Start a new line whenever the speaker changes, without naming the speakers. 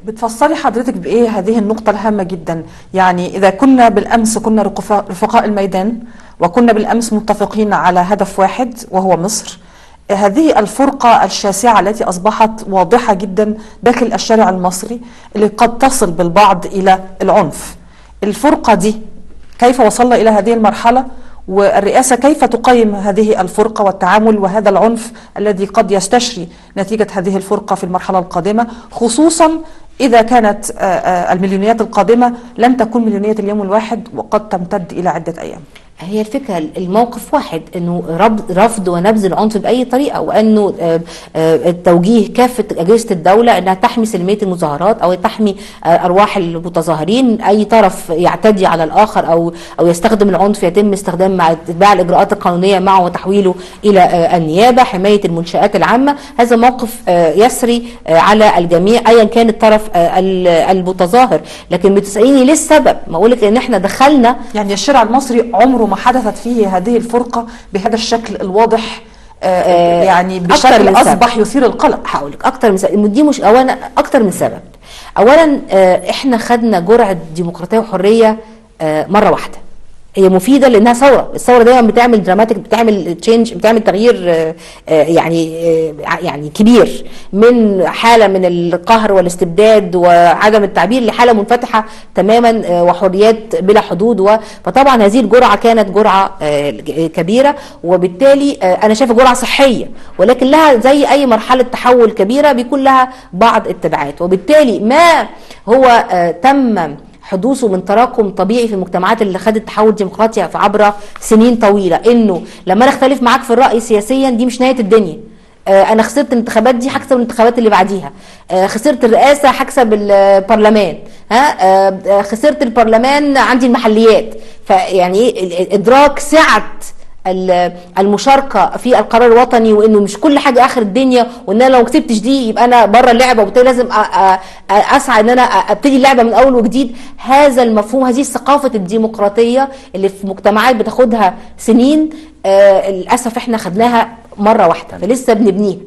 بتفسري حضرتك بإيه هذه النقطة الهامة جدا؟ يعني إذا كنا بالأمس كنا رفقاء الميدان وكنا بالأمس متفقين على هدف واحد وهو مصر، هذه الفرقة الشاسعة التي أصبحت واضحة جدا داخل الشارع المصري اللي قد تصل بالبعض إلى العنف. الفرقة دي كيف وصلنا إلى هذه المرحلة؟ والرئاسة كيف تقيم هذه الفرقة والتعامل وهذا العنف الذي قد يستشري نتيجة هذه الفرقة في المرحلة القادمة، خصوصا إذا كانت المليونيات القادمة لن تكون مليونية اليوم الواحد وقد تمتد إلى عدة أيام؟
هي الفكرة الموقف واحد، انه رفض ونبذ العنف بأي طريقة، وانه التوجيه كافة أجهزة الدولة انها تحمي سلمية المظاهرات او تحمي ارواح المتظاهرين. اي طرف يعتدي على الاخر او يستخدم العنف يتم استخدام مع اتباع الاجراءات القانونية معه وتحويله الى النيابة. حماية المنشآت العامة، هذا موقف يسري على الجميع ايا كان الطرف المتظاهر. لكن بتسأليني ليه السبب؟ ما اقولك ان احنا دخلنا،
يعني الشارع المصري عمره ما حدثت فيه هذه الفرقة بهذا الشكل الواضح، يعني بشكل أصبح يثير القلق.
هقولك أكتر من سبب، دي مش أولا أكتر من سبب. أولا إحنا خدنا جرعة ديمقراطية وحرية مرة واحدة، هي مفيده لانها ثوره. الثوره دايما بتعمل دراماتيك، بتعمل تشينج، بتعمل تغيير يعني كبير، من حاله من القهر والاستبداد وعدم التعبير لحاله منفتحه تماما وحريات بلا حدود. فطبعا هذه الجرعه كانت جرعه كبيره، وبالتالي انا شايفه جرعه صحيه، ولكن لها زي اي مرحله تحول كبيره بيكون لها بعض التبعات. وبالتالي ما هو تم حدوثه من تراكم طبيعي في المجتمعات اللي خدت تحول ديمقراطي عبر سنين طويله، انه لما انا اختلف معاك في الراي سياسيا دي مش نهايه الدنيا. انا خسرت الانتخابات دي هكسب الانتخابات اللي بعديها، خسرت الرئاسه هكسب البرلمان، خسرت البرلمان عندي المحليات. فيعني ادراك سعه المشاركه في القرار الوطني، وانه مش كل حاجه اخر الدنيا، وان انا لو كسبتش دي يبقى انا بره اللعبه، وبالتالي لازم اسعى ان انا ابتدي اللعبه من اول وجديد. هذا المفهوم، هذه ثقافه الديمقراطيه اللي في مجتمعات بتاخدها سنين، للاسف احنا خدناها مره واحده، فلسه بنبنيها.